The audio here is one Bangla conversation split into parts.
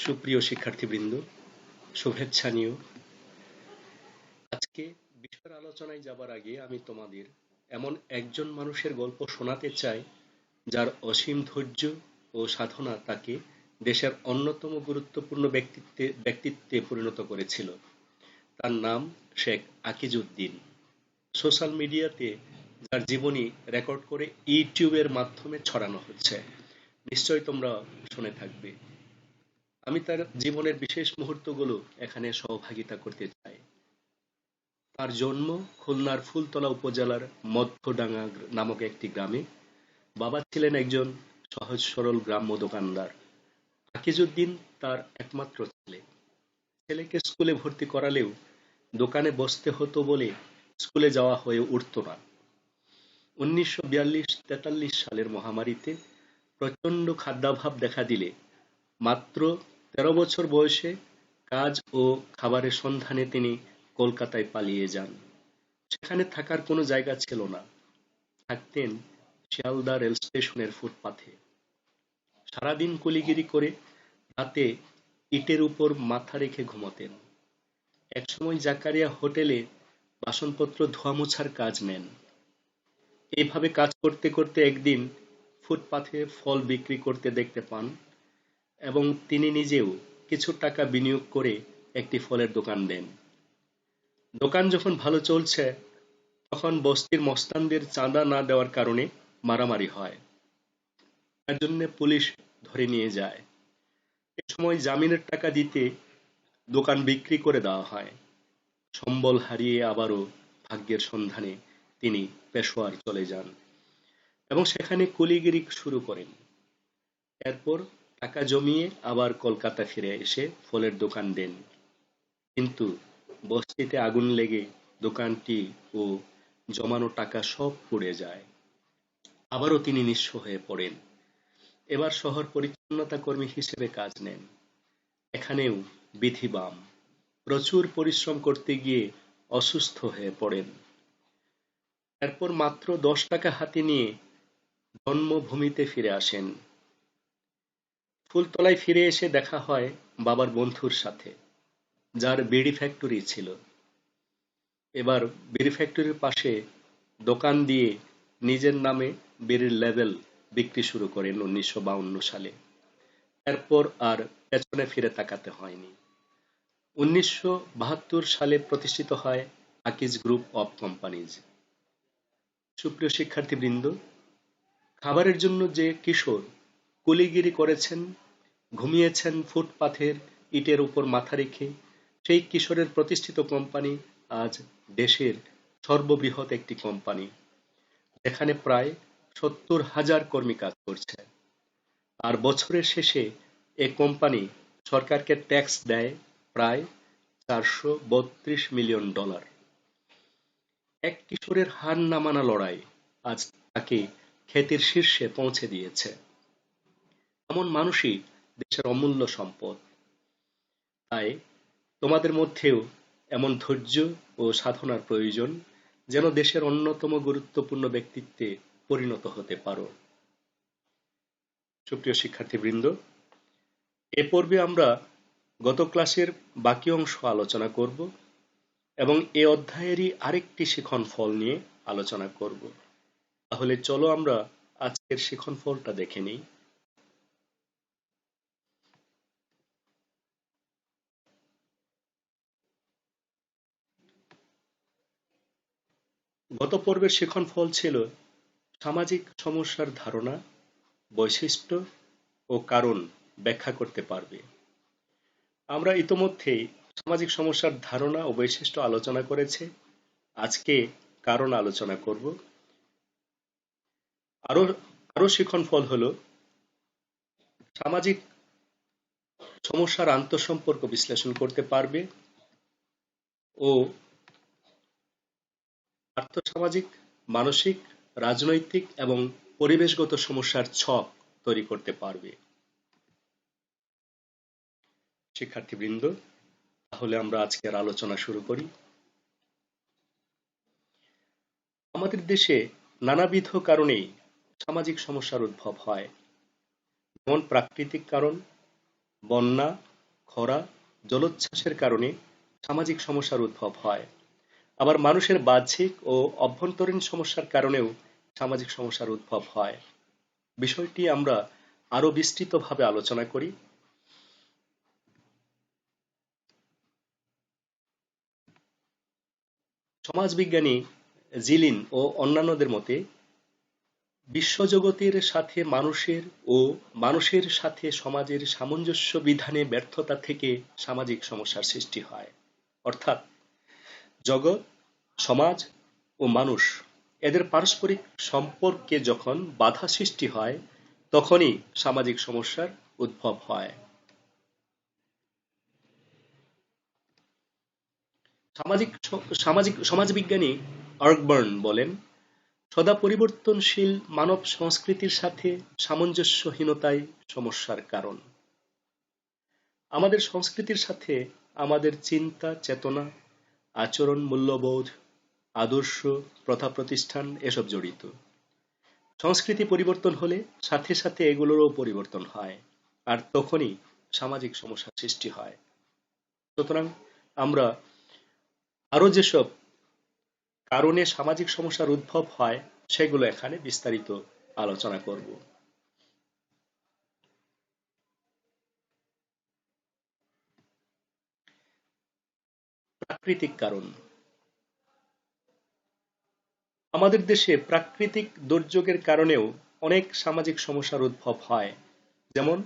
সুপ্রিয় শিক্ষার্থীবৃন্দ, শুভেচ্ছা নিও। আজকে বিষয়ের আলোচনায় যাবার আগে আমি তোমাদের এমন একজন মানুষের গল্প শোনাতে চাই যার অসীম ধৈর্য ও সাধনা তাকে দেশের অন্যতম গুরুত্বপূর্ণ ব্যক্তিত্বে পরিণত করেছিল। তার নাম শেখ আকিজউদ্দিন। সোশ্যাল মিডিয়াতে যার জীবনী রেকর্ড করে ইউটিউবের মাধ্যমে ছড়ানো হচ্ছে, নিশ্চয়ই তোমরা শুনে থাকবে। আমি তার জীবনের বিশেষ মুহূর্তগুলো এখানে সহভাগিতা করতে চাই। তার জন্ম খুলনার ফুলতলা উপজেলার মধ্যডাঙ্গা নামক একটি গ্রামে। বাবা ছিলেন একজন সহজ সরল গ্রাম্য দোকানদার। আকিজউদ্দিন তার একমাত্র ছেলে। ছেলেকে স্কুলে ভর্তি করালেও দোকানে বসতে হতো বলে স্কুলে যাওয়া হয়ে উঠত না। 1942-43 সালের মহামারীতে প্রচণ্ড খাদ্যাভাব দেখা দিলে মাত্র 13 বছর বয়সে কাজ ও খাবারের সন্ধানে তিনি কলকাতায় পালিয়ে যান। সেখানে থাকার কোনো জায়গা ছিল না। থাকতেন শিয়ালদা রেল স্টেশনের ফুটপাথে। সারাদিন কুলিগিরি করে রাতে ইটের উপর মাথা রেখে ঘুমোতেন। একসময় জাকারিয়া হোটেলে বাসনপত্র ধোয়া মোছার কাজ নেন। এইভাবে কাজ করতে করতে একদিন ফুটপাথে ফল বিক্রি করতে দেখতে পান এবং তিনি নিজেও কিছু টাকা বিনিয়োগ করে একটি ফলের দোকান দেন। দোকান যখন ভালো চলছে তখন বস্তির মস্তানদের চাঁদা না দেওয়ার কারণে মারামারি হয়। তার জন্য পুলিশ ধরে নিয়ে যায়। এ সময় জামিনের টাকা দিতে দোকান বিক্রি করে দেওয়া হয়। সম্বল হারিয়ে আবারও ভাগ্যের সন্ধানে তিনি পেশোয়ার চলে যান এবং সেখানে কুলিগিরি শুরু করেন। এরপর টাকা জমিয়ে আবার কলকাতা ফিরে এসে ফলের দোকান দেন। কিন্তু বস্তিতে আগুন লেগে দোকানটি ও জমানো টাকা সব পুড়ে যায়। আবারও তিনি নিঃস্ব হয়ে পড়েন। এবার শহর পরিচ্ছন্নতা কর্মী হিসেবে কাজ নেন। এখানেও বিধি বাম। প্রচুর পরিশ্রম করতে গিয়ে অসুস্থ হয়ে পড়েন। এরপর মাত্র 10 টাকা হাতে নিয়ে জন্মভূমিতে ফিরে আসেন। ফুলতলায় ফিরে এসে দেখা হয় বাবার বন্ধুর সাথে, যার বিড়ি ফ্যাক্টরি ছিল। এবার বিড়ি ফ্যাক্টরির পাশে দোকান দিয়ে নিজের নামে বিড়ির লেবেল বিক্রি শুরু করেন 1952 সালে। এরপর আর পেছনে ফিরে তাকাতে হয়নি। 1972 সালে প্রতিষ্ঠিত হয় আকিজ গ্রুপ অব কোম্পানিজ। সুপ্রিয় শিক্ষার্থীবৃন্দ, খাবারের জন্য যে কিশোর কুলিগিরি করেছেন, ঘুমিয়েছেন ফুটপাথের ইটের উপর মাথা রেখে, সেই কিশোরের প্রতিষ্ঠিত কোম্পানি আজ দেশের সর্ববৃহৎ একটি কোম্পানি, যেখানে প্রায় 70,000 কর্মী কাজ করছে। আর বছরের শেষে এ কোম্পানি সরকারকে ট্যাক্স দেয় প্রায় $432 মিলিয়ন। এক কিশোরের হার না মানা লড়াই আজ তাকে খ্যাতির শীর্ষে পৌঁছে দিয়েছে। এমন মানুষই দেশের অমূল্য সম্পদ। তাই তোমাদের মধ্যেও এমন ধৈর্য ও সাধনার প্রয়োজন, যেন দেশের অন্যতম গুরুত্বপূর্ণ ব্যক্তিত্বে পরিণত হতে পারো। সুপ্রিয় শিক্ষার্থীবৃন্দ, এ পর্বে আমরা গত ক্লাসের বাকি অংশ আলোচনা করব এবং এ অধ্যায়েরই আরেকটি শিখন ফল নিয়ে আলোচনা করব। তাহলে চলো আমরা আজকের শিখন ফলটা দেখে নিই। গত পর্বের শিখন ফল ছিল সামাজিক সমস্যার ধারণা, বৈশিষ্ট্য ও কারণ ব্যাখ্যা করতে পারবে। আমরা ইতোমধ্যেই সামাজিক সমস্যার ধারণা ও বৈশিষ্ট্য আলোচনা করেছে। আজকে কারণ আলোচনা করব। আরো আরো শিখন ফল হলো সামাজিক সমস্যার আন্তঃসম্পর্ক বিশ্লেষণ করতে পারবে ও আর্থসামাজিক, মানসিক, রাজনৈতিক এবং পরিবেশগত সমস্যার ছক তৈরি করতে পারবে। শিক্ষার্থীবৃন্দ, তাহলে আমরা আজকের আলোচনা শুরু করি। আমাদের দেশে নানাবিধ কারণেই সামাজিক সমস্যার উদ্ভব হয়, যেমন প্রাকৃতিক কারণ, বন্যা, খরা, জলোচ্ছ্বাসের কারণে সামাজিক সমস্যার উদ্ভব হয়। আবার মানুষের বাহ্যিক ও অভ্যন্তরীণ সমস্যার কারণেও সামাজিক সমস্যার উদ্ভব হয়। বিষয়টি আমরা আরো বিস্তৃতভাবে আলোচনা করি। সমাজবিজ্ঞানী জিলিন ও অন্যান্যদের মতে বিশ্বজগতের সাথে মানুষের ও মানুষের সাথে সমাজের সামঞ্জস্য বিধানে ব্যর্থতা থেকে সামাজিক সমস্যার সৃষ্টি হয়। অর্থাৎ জগৎ, সমাজ ও মানুষ এদের পারস্পরিক সম্পর্কে যখন বাধা সৃষ্টি হয় তখনই সামাজিক সমস্যার উদ্ভব হয়। সমাজবিজ্ঞানী আর্কবার্ন বলেন, সদা পরিবর্তনশীল মানব সংস্কৃতির সাথে সামঞ্জস্যহীনতাই সমস্যার কারণ। আমাদের সংস্কৃতির সাথে আমাদের চিন্তা, চেতনা, আচরণ, মূল্যবোধ, আদর্শ, প্রথা, প্রতিষ্ঠান এসব জড়িত। সংস্কৃতি পরিবর্তন হলে সাথে সাথে এগুলোরও পরিবর্তন হয়, আর তখনই সামাজিক সমস্যার সৃষ্টি হয়। সুতরাং আমরা আরো যেসব কারণে সামাজিক সমস্যার উদ্ভব হয় সেগুলো এখানে বিস্তারিত আলোচনা করব। প্রাকৃতিক কারণ। আমাদের দেশে প্রাকৃতিক দুর্যোগের কারণেও অনেক সামাজিক সমস্যার উদ্ভব হয়। যেমন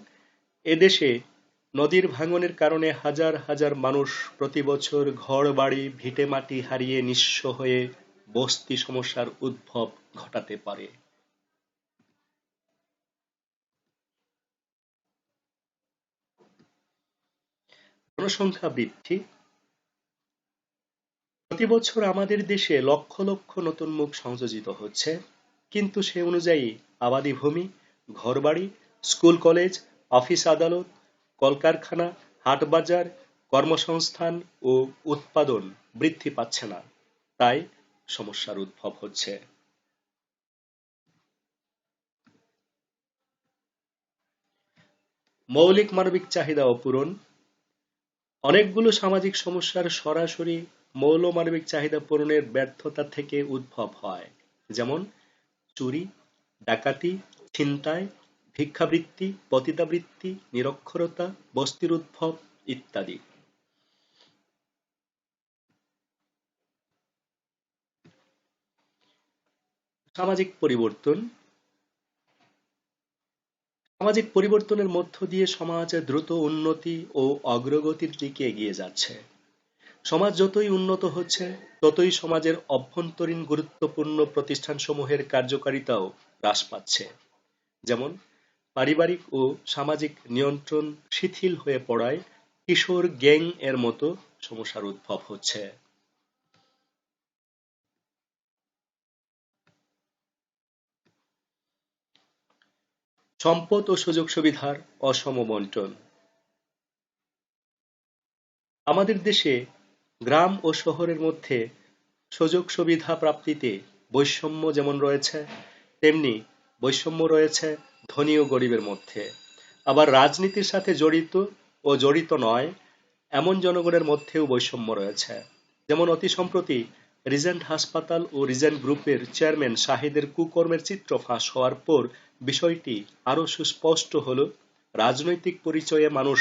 এদেশে নদীর ভাঙনের কারণে হাজার হাজার মানুষ প্রতি বছর ঘর বাড়ি ভিটেমাটি হারিয়ে নিঃস্ব হয়ে বস্তি সমস্যার উদ্ভব ঘটাতে পারে। জনসংখ্যা বৃদ্ধি। প্রতি বছর আমাদের দেশে লক্ষ লক্ষ নতুন মুখ সংযোজিত হচ্ছে, কিন্তু সে অনুযায়ী আবাদি ভূমি, ঘরবাড়ি, স্কুল কলেজ, অফিস আদালত, কলকারখানা, হাট বাজার, কর্মসংস্থান ও উৎপাদন বৃদ্ধি পাচ্ছে না। তাই সমস্যার উদ্ভব হচ্ছে। মৌলিক মানবিক চাহিদা অপূরণ। অনেকগুলো সামাজিক সমস্যার সরাসরি মৌল মানবিক চাহিদা পূরণের ব্যর্থতা থেকে উদ্ভব হয়। যেমন চুরি, ডাকাতি, ছিনতাই, ভিক্ষাবৃত্তি, পতিতাবৃত্তি, নিরক্ষরতা, বস্তির উদ্ভব ইত্যাদি। সামাজিক পরিবর্তন। সামাজিক পরিবর্তনের মধ্য দিয়ে সমাজ দ্রুত উন্নতি ও অগ্রগতির দিকে এগিয়ে যাচ্ছে। সমাজ যতই উন্নত হচ্ছে ততই সমাজের অভ্যন্তরীণ গুরুত্বপূর্ণ প্রতিষ্ঠানসমূহের কার্যকারিতাও হ্রাস পাচ্ছে। যেমন পারিবারিক ও সামাজিক নিয়ন্ত্রণ শিথিল হয়ে পড়ায় কিশোর গ্যাং এর মতো সমস্যার উদ্ভব হচ্ছে। সম্পদ ও সুযোগ সুবিধার অসম বন্টন। আমাদের দেশে গ্রাম ও শহরের মধ্যে সুযোগ সুবিধা প্রাপ্তিতে বৈষম্য যেমন রয়েছে, তেমনি বৈষম্য রয়েছে ধনী ও গরিবের মধ্যে। আবার রাজনীতির সাথে জড়িত ও জড়িত নয় এমন জনগণের মধ্যেও বৈষম্য রয়েছে। যেমন অতি সম্প্রতি রিজেন্ট হাসপাতাল ও রিজেন্ট গ্রুপের চেয়ারম্যান শাহিদের কুকর্মের চিত্র ফাঁস হওয়ার পর বিষয়টি আরো সুস্পষ্ট হলো রাজনৈতিক পরিচয়ে মানুষ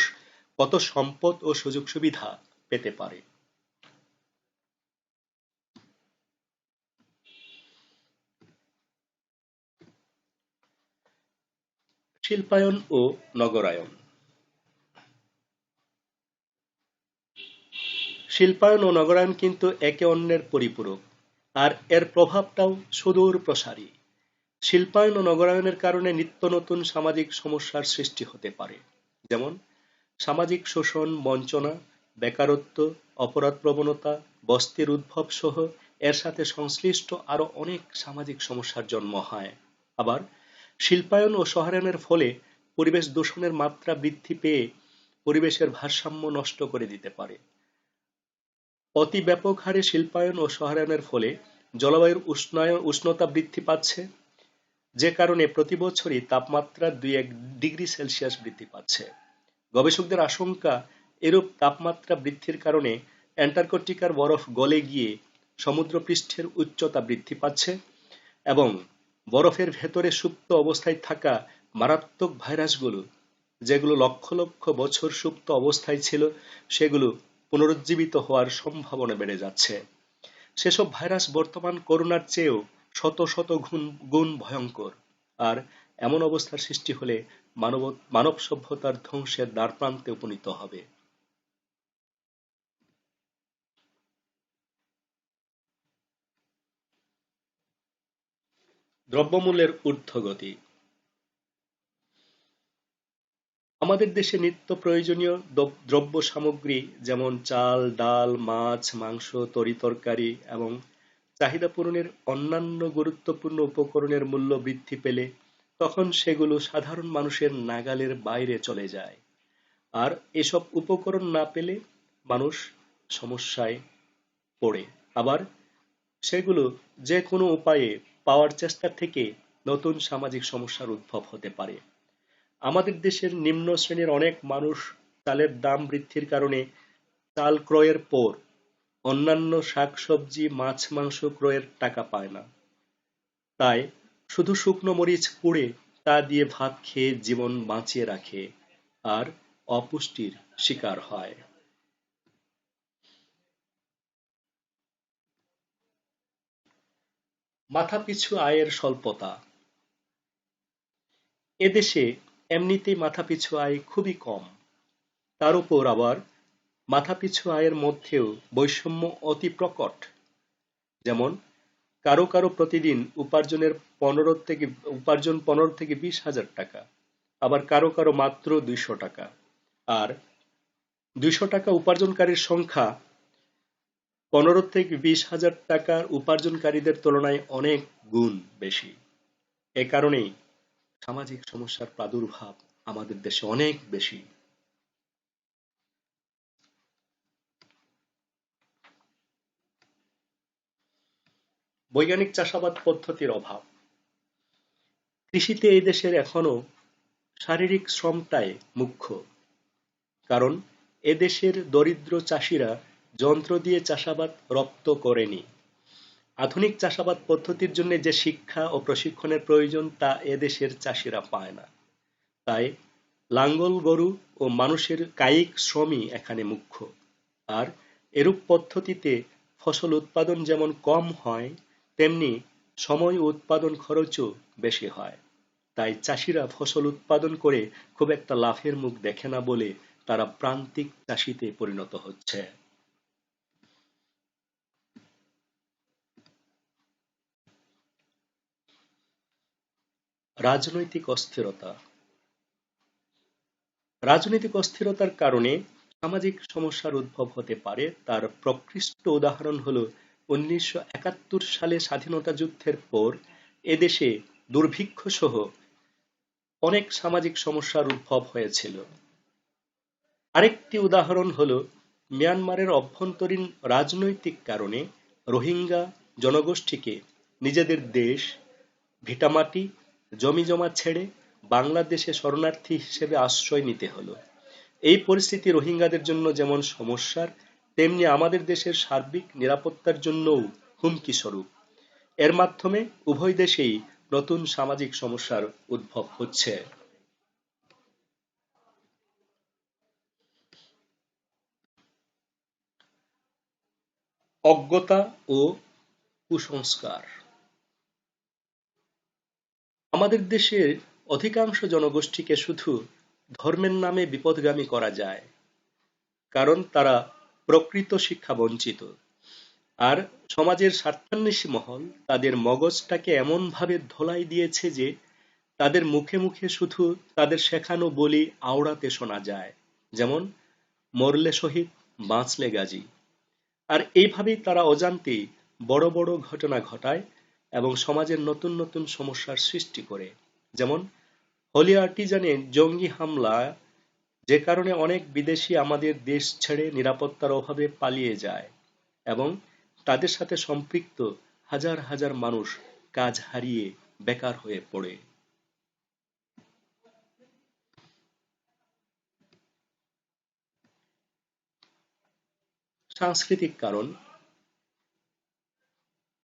কত সম্পদ ও সুযোগ সুবিধা পেতে পারে। শিল্পায়ন ও নগরায়ন। শিল্পায়ন ও নগরায়ন কিন্তু একে অন্যের পরিপূরক, আর এর প্রভাবটাও সুদূর প্রসারী। শিল্পায়ন ও নগরায়নের কারণে নিত্য নতুন সামাজিক সমস্যার সৃষ্টি হতে পারে। যেমন সামাজিক শোষণ, বঞ্চনা, বেকারত্ব, অপরাধ প্রবণতা, বস্তির উদ্ভব সহ এর সাথে সংশ্লিষ্ট আরো অনেক সামাজিক সমস্যার জন্ম হয়। আবার শিল্পায়ন ও শহরায়নের ফলে পরিবেশ দূষণের মাত্রা বৃদ্ধি পেয়ে পরিবেশের ভারসাম্য নষ্ট করে দিতে পারে। অতি ব্যাপক হারে শিল্পায়ন ও শহরায়নের ফলে জলবায়ুর উষ্ণতা বৃদ্ধি পাচ্ছে, যে কারণে প্রতি বছরই তাপমাত্রা 2-1 ডিগ্রি সেলসিয়াস বৃদ্ধি পাচ্ছে। গবেষকদের আশঙ্কা এরূপ তাপমাত্রা বৃদ্ধির কারণে অ্যান্টার্কটিকার বরফ গলে গিয়ে সমুদ্রপৃষ্ঠের উচ্চতা বৃদ্ধি পাচ্ছে এবং বরফের ভেতরে সুপ্ত অবস্থায় থাকা মারাত্মক ভাইরাসগুলো, যেগুলো লক্ষ লক্ষ বছর সুপ্ত অবস্থায় ছিল, সেগুলো পুনরুজ্জীবিত হওয়ার সম্ভাবনা বেড়ে যাচ্ছে। সেসব ভাইরাস বর্তমান করোনার চেয়েও শত শত গুণ ভয়ঙ্কর। আর এমন অবস্থার সৃষ্টি হলে মানব সভ্যতার ধ্বংসের দ্বারপ্রান্তে উপনীত হবে। দ্রব্যমূল্যের ঊর্ধ্বগতি। আমাদের দেশে নিত্য প্রয়োজনীয় দ্রব্য সামগ্রী যেমন চাল, ডাল, মাছ, মাংস, তরিতরকারি এবং চাহিদা পূরণের অন্যান্য গুরুত্বপূর্ণ উপকরণের মূল্য বৃদ্ধি পেলে তখন সেগুলো সাধারণ মানুষের নাগালের বাইরে চলে যায়। আর এসব উপকরণ না পেলে মানুষ সমস্যায় পড়ে। আবার সেগুলো যে কোনো উপায়ে পাওয়ার চেষ্টা থেকে নতুন সামাজিক সমস্যার উদ্ভব হতে পারে। আমাদের দেশের নিম্ন শ্রেণীর অনেক মানুষ চালের দাম বৃদ্ধির কারণে চাল ক্রয়ের পর অন্যান্য শাকসবজি, মাছ, মাংস ক্রয়ের টাকা পায় না। তাই শুধু শুকনো মরিচ পুড়ে তা দিয়ে ভাত খেয়ে জীবন বাঁচিয়ে রাখে আর অপুষ্টির শিকার হয়। মাথাপিছু আয়ের স্বল্পতা। এদেশে এমনিতেই মাথাপিছু আয় খুবই কম, তার উপর আবার মাথাপিছু আয়ের মধ্যেও বৈষম্য অতি প্রকট। যেমন কারো কারো প্রতিদিন উপার্জন 15 থেকে 20 হাজার টাকা, আবার কারো কারো মাত্র 200 টাকা। আর 200 টাকা উপার্জনকারীর সংখ্যা 15 থেকে 20 হাজার টাকার উপার্জনকারীদের তুলনায় অনেক গুণ বেশি। এ কারণেই সামাজিক সমস্যার প্রাদুর্ভাব আমাদের দেশে অনেক বেশি। বৈজ্ঞানিক চাষাবাদ পদ্ধতির অভাব। কৃষিতে এই দেশের এখনো শারীরিক শ্রমটাই মুখ্য। কারণ এদেশের দরিদ্র চাষিরা যন্ত্র দিয়ে চাষাবাদ রপ্ত করেনি। আধুনিক চাষাবাদ পদ্ধতির জন্য যে শিক্ষা ও প্রশিক্ষণের প্রয়োজন তা এদেশের চাষিরা পায় না। তাই লাঙ্গল গরু ও মানুষের কায়িক শ্রমই এখানে মুখ্য। আর এরূপ পদ্ধতিতে ফসল উৎপাদন যেমন কম হয়, তেমনি সময় ও উৎপাদন খরচও বেশি হয়। তাই চাষিরা ফসল উৎপাদন করে খুব একটা লাভের মুখ দেখে না বলে তারা প্রান্তিক চাষিতে পরিণত হচ্ছে। রাজনৈতিক অস্থিরতা। রাজনৈতিক অস্থিরতার কারণে সামাজিক সমস্যার উদ্ভব হতে পারে। তার প্রকৃষ্ট উদাহরণ হল 1971 সালে স্বাধীনতা যুদ্ধের পর এদেশে দুর্ভিক্ষ সহ অনেক সামাজিক সমস্যার উদ্ভব হয়েছিল। আরেকটি উদাহরণ হল মিয়ানমারের অভ্যন্তরীণ রাজনৈতিক কারণে রোহিঙ্গা জনগোষ্ঠীকে নিজেদের দেশ, ভিটামাটি, জমিজমা ছেড়ে বাংলাদেশে শরণার্থী হিসেবে আশ্রয় নিতে হলো। এই পরিস্থিতি রোহিঙ্গাদের জন্য যেমন সমস্যার, তেমনি আমাদের দেশের সার্বিক নিরাপত্তার জন্যও হুমকি স্বরূপ। এর মাধ্যমে উভয় দেশেই নতুন সামাজিক সমস্যার উদ্ভব হচ্ছে। অজ্ঞতা ও কুসংস্কার। আমাদের দেশের অধিকাংশ জনগোষ্ঠীকে শুধু ধর্মের নামে বিপথগামী করা যায়, কারণ তারা প্রকৃত শিক্ষা বঞ্চিত। আর সমাজের স্বার্থান্বেষী মহল তাদের মগজটাকে এমনভাবে ধোলাই দিয়েছে যে তাদের মুখে মুখে শুধু তাদের শেখানো বলি আওড়াতে শোনা যায়, যেমন মরলে শহীদ, বাঁচলে গাজী। আর এইভাবেই তারা অজান্তেই বড় বড় ঘটনা ঘটায় এবং সমাজের নতুন নতুন সমস্যার সৃষ্টি করে। যেমন হলি আর্টিজানে জঙ্গি হামলা, যে কারণে অনেক বিদেশি আমাদের দেশ ছেড়ে নিরাপত্তার অভাবে পালিয়ে যায় এবং তাদের সাথে সম্পৃক্ত হাজার হাজার মানুষ কাজ হারিয়ে বেকার হয়ে পড়ে। সাংস্কৃতিক কারণ।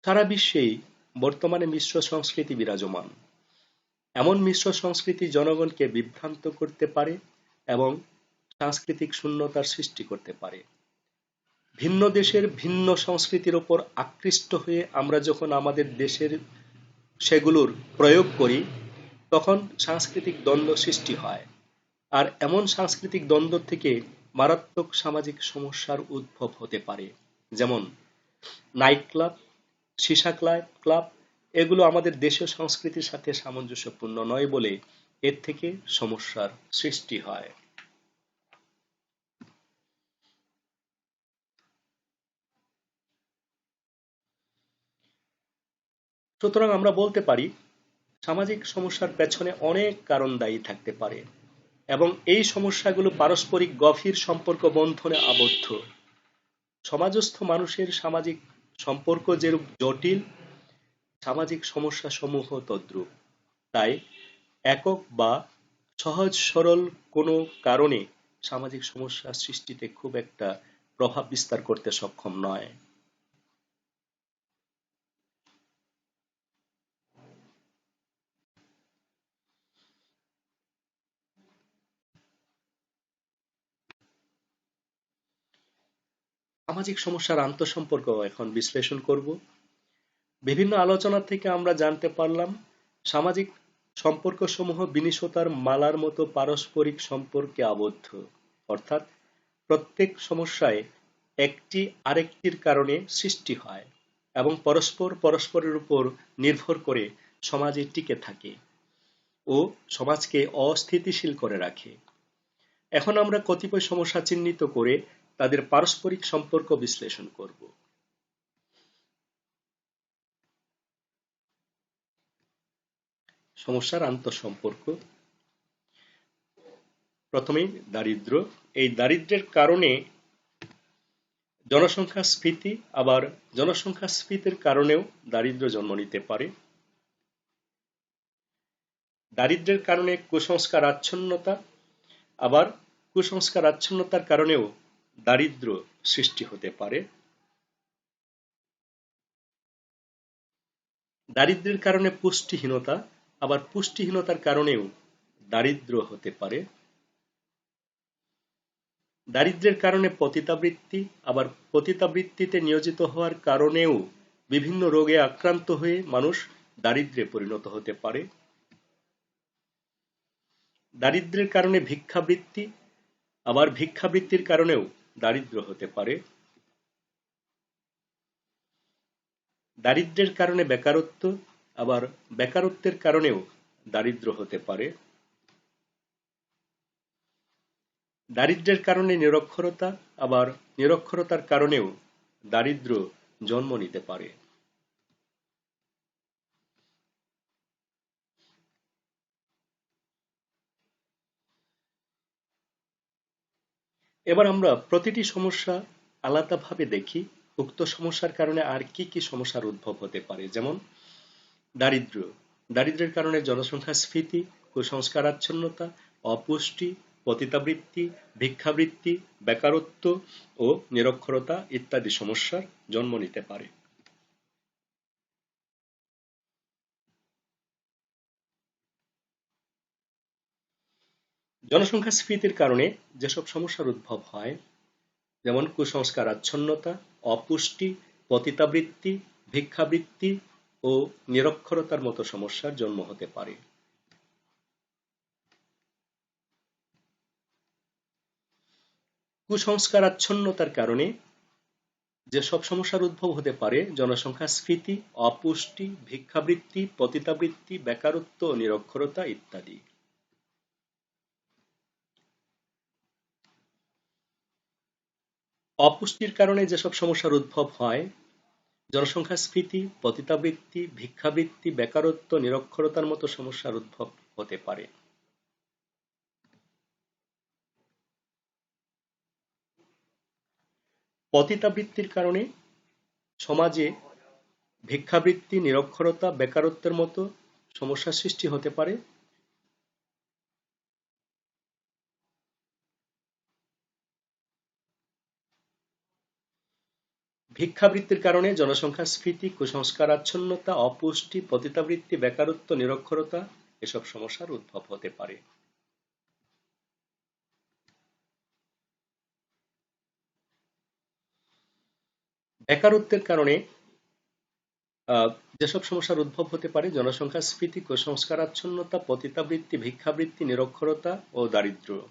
সারা বিশ্বেই বর্তমানে মিশ্র সংস্কৃতি বিরাজমান। এমন মিশ্র সংস্কৃতি জনগণকে বিভ্রান্ত করতে পারে এবং সাংস্কৃতিক শূন্যতার সৃষ্টি করতে পারে। ভিন্ন দেশের ভিন্ন সংস্কৃতির ওপর আকৃষ্ট হয়ে আমরা যখন আমাদের দেশের সেগুলোর প্রয়োগ করি, তখন সাংস্কৃতিক দ্বন্দ্ব সৃষ্টি হয়। আর এমন সাংস্কৃতিক দ্বন্দ্ব থেকে মারাত্মক সামাজিক সমস্যার উদ্ভব হতে পারে। যেমন নাইট ক্লাব, সীসা ক্লাব এগুলো আমাদের দেশীয় সংস্কৃতির সাথে সামঞ্জস্যপূর্ণ নয় বলে এর থেকে সমস্যার সৃষ্টি হয়। সুতরাং আমরা বলতে পারি সামাজিক সমস্যার পেছনে অনেক কারণ দায়ী থাকতে পারে এবং এই সমস্যাগুলো পারস্পরিক গভীর সম্পর্ক বন্ধনে আবদ্ধ। সমাজস্থ মানুষের সামাজিক সম্পর্ক যেরূপ জটিল, সামাজিক সমস্যা সমূহ তদ্রূপ। তাই একক বা সহজ সরল কোনো কারণে সামাজিক সমস্যা সৃষ্টিতে খুব একটা প্রভাব বিস্তার করতে সক্ষম নয়। সামাজিক সমস্যার আন্তঃসম্পর্ক এখন বিশ্লেষণ করব। বিভিন্ন আলোচনা থেকে আমরা জানতে পারলাম সামাজিক সম্পর্কসমূহ বিনিশতার মালার মতো পারস্পরিক সম্পর্কে আবদ্ধ, অর্থাৎ প্রত্যেক সমস্যায় একটি আরেকটির কারণে সৃষ্টি হয় এবং পরস্পর পরস্পরের উপর নির্ভর করে সমাজে টিকে থাকে ও সমাজকে অস্থিতিশীল করে রাখে। এখন আমরা কতিপয় সমস্যা চিহ্নিত করে তাদের পারস্পরিক সম্পর্ক বিশ্লেষণ করব। সমস্যার আন্তঃসম্পর্ক। প্রথমেই দারিদ্র। এই দারিদ্র্যের কারণে জনসংখ্যা স্ফীতি, আবার জনসংখ্যা স্ফীতির কারণেও দারিদ্র্য জন্ম নিতে পারে। দারিদ্র্যের কারণে কুসংস্কার আচ্ছন্নতা, আবার কুসংস্কার আচ্ছন্নতার কারণেও দারিদ্র্য সৃষ্টি হতে পারে। দারিদ্র্যের কারণে পুষ্টিহীনতা, আবার পুষ্টিহীনতার কারণেও দারিদ্র্য হতে পারে। দারিদ্র্যের কারণে পতিতাবৃত্তি, আবার পতিতাবৃত্তিতে নিয়োজিত হওয়ার কারণেও বিভিন্ন রোগে আক্রান্ত হয়ে মানুষ দারিদ্র্যে পরিণত হতে পারে। দারিদ্র্যের কারণে ভিক্ষাবৃত্তি, আবার ভিক্ষাবৃত্তির কারণেও দারিদ্র্য হতে পারে। দারিদ্র্যের কারণে বেকারত্ব, আবার বেকারত্বের কারণেও দারিদ্র্য হতে পারে। দারিদ্র্যের কারণে নিরক্ষরতা, আবার নিরক্ষরতার কারণেও দারিদ্র্য জন্ম নিতে পারে। এবার আমরা প্রতিটি সমস্যা আলাদাভাবে দেখি। উক্ত সমস্যার কারণে আর কি কি সমস্যার উদ্ভব হতে পারে। যেমন দারিদ্র্য। দারিদ্র্যের কারণে জনসংখ্যা স্ফীতি, কুসংস্কারাচ্ছন্নতা, অপুষ্টি, পতিতাবৃত্তি, ভিক্ষাবৃত্তি, বেকারত্ব ও নিরক্ষরতা ইত্যাদি সমস্যার জন্ম নিতে পারে। জনসংখ্যা স্ফীতির কারণে যেসব সমস্যার উদ্ভব হয়, যেমন কুসংস্কারাচ্ছন্নতা, অপুষ্টি, পতিতাবৃত্তি, ভিক্ষাবৃত্তি ও নিরক্ষরতার মতো সমস্যার জন্ম হতে পারে। কুসংস্কারাচ্ছন্নতার কারণে যেসব সমস্যার উদ্ভব হতে পারে, জনসংখ্যা স্ফীতি, অপুষ্টি, ভিক্ষাবৃত্তি, পতিতাবৃত্তি, বেকারত্ব ও নিরক্ষরতা ইত্যাদি। অপুষ্টির কারণে যেসব সমস্যার উদ্ভব হয়, জনসংখ্যা স্ফীতি, পতিতাবৃত্তি, ভিক্ষাবৃত্তি, বেকারত্ব, নিরক্ষরতার মতো সমস্যার উদ্ভব হতে পারে। পতিতাবৃত্তির কারণে সমাজে ভিক্ষাবৃত্তি, নিরক্ষরতা, বেকারত্বের মতো সমস্যার সৃষ্টি হতে পারে। ভিক্ষাবৃত্তির কারণে জনসংখ্যাস্ফীতি, কুসংস্কারাচ্ছন্নতা, অপুষ্টি, পতিতাবৃত্তি, বেকারত্ব, নিরক্ষরতা এসব সমস্যার উদ্ভব হতে পারে। বেকারত্বের কারণে যেসব সমস্যার উদ্ভব হতে পারে: জনসংখ্যাস্ফীতি, কুসংস্কারাচ্ছন্নতা, পতিতাবৃত্তি, ভিক্ষাবৃত্তি, নিরক্ষরতা ও দারিদ্র্য।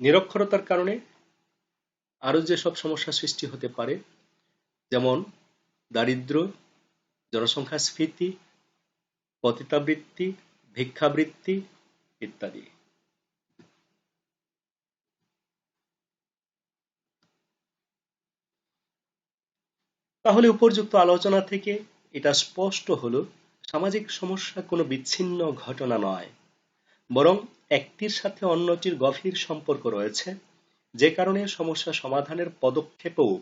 নিরক্ষরতার কারণে আরো যেসব সমস্যা সৃষ্টি হতে পারে, যেমন দারিদ্র্য, জনসংখ্যাস্ফীতি, পতিতাবৃত্তি, ভিক্ষাবৃত্তি ইত্যাদি। তাহলে উপর্যুক্ত আলোচনা থেকে এটা স্পষ্ট হলো, সামাজিক সমস্যা কোনো বিচ্ছিন্ন ঘটনা নয়, বরং একটির সাথে অন্যটির গভীর সম্পর্ক রয়েছে, যে কারণে সমস্যা সমাধানের পদক্ষেপও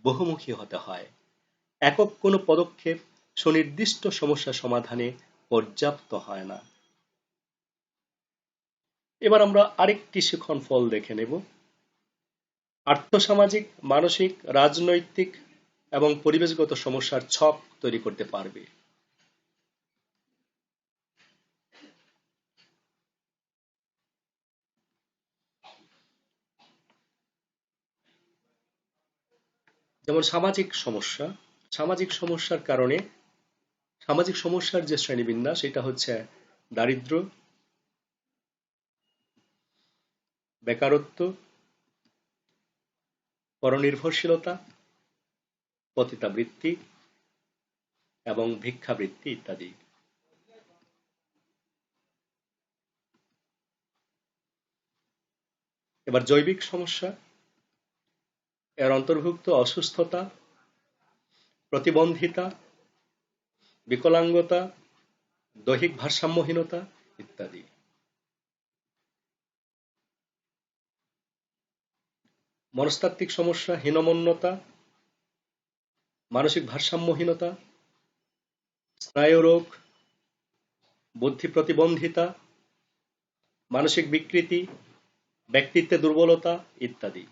বহুমুখী হতে হয়। একক কোনো পদক্ষেপ সুনির্দিষ্ট সমস্যা সমাধানে পর্যাপ্ত হয় না। এবার আমরা আরেকটি শিখন ফল দেখে নেব। আর্থসামাজিক, মানসিক, রাজনৈতিক এবং পরিবেশগত সমস্যার ছক তৈরি করতে পারবে। যেমন সামাজিক সমস্যা। সামাজিক সমস্যার কারণে সামাজিক সমস্যার যে শ্রেণীবিন্যাস, সেটা হচ্ছে দারিদ্র্য, বেকারত্ব, পরনির্ভরশীলতা, পতিতাবৃত্তি এবং ভিক্ষাবৃত্তি ইত্যাদি। এবার জৈবিক সমস্যা। এর অন্তর্ভুক্ত অসুস্থতা, প্রতিবন্ধিতা, বিকলাঙ্গতা, দৈহিক ভারসাম্যহীনতা ইত্যাদি। মনস্তাত্ত্বিক সমস্যা: হীনমন্যতা, মানসিক ভারসাম্যহীনতা, স্নায়ুরোগ, বুদ্ধি প্রতিবন্ধিতা, মানসিক বিকৃতি, ব্যক্তিত্বে দুর্বলতা ইত্যাদি।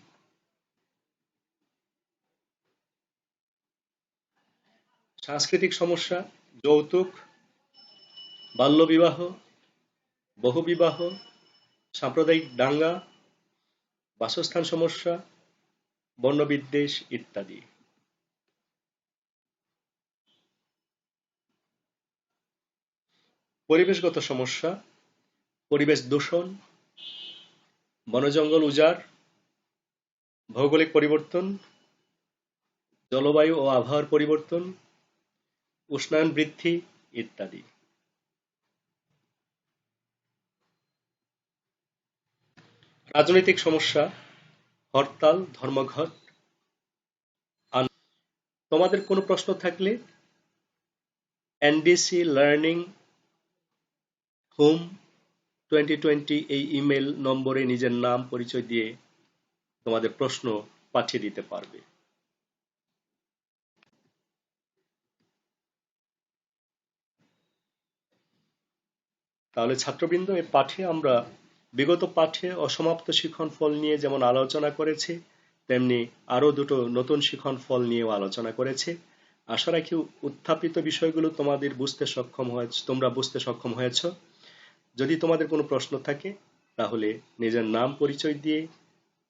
সাংস্কৃতিক সমস্যা: যৌতুক, বাল্যবিবাহ, বহুবিবাহ, সাম্প্রদায়িক দাঙ্গা, বাসস্থান সমস্যা, বর্ণবিদ্বেষ ইত্যাদি। পরিবেশগত সমস্যা: পরিবেশ দূষণ, বনজঙ্গল উজাড়, ভৌগোলিক পরিবর্তন, জলবায়ু ও আবহাওয়ার পরিবর্তন, উষ্ণায়ন বৃদ্ধি ইত্যাদি। রাজনৈতিক সমস্যা: হরতাল, ধর্মঘট। তোমাদের কোনো প্রশ্ন থাকলে ndclearninghome2020 এই ইমেল নম্বরে নিজের নাম, পরিচয় দিয়ে তোমাদের প্রশ্ন পাঠিয়ে দিতে পারবে। তাহলে ছাত্রবৃন্দ, এই পাঠে আমরা বিগত পাঠে অসমাপ্ত শিখন ফল নিয়ে যেমন আলোচনা করেছি, তেমনি আরো দুটো নতুন শিখন ফল নিয়েও আলোচনা করেছি। আশা রাখি উত্থাপিত বিষয়গুলো তোমরা বুঝতে সক্ষম হয়েছ। যদি তোমাদের কোনো প্রশ্ন থাকে, তাহলে নিজের নাম, পরিচয় দিয়ে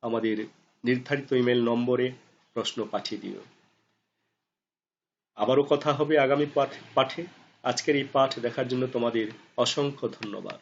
আমাদের নির্ধারিত ইমেল নম্বরে প্রশ্ন পাঠিয়ে দিও। আবারও কথা হবে আগামী পাঠে। আজকের এই পাঠ দেখার জন্য তোমাদের অসংখ্য ধন্যবাদ।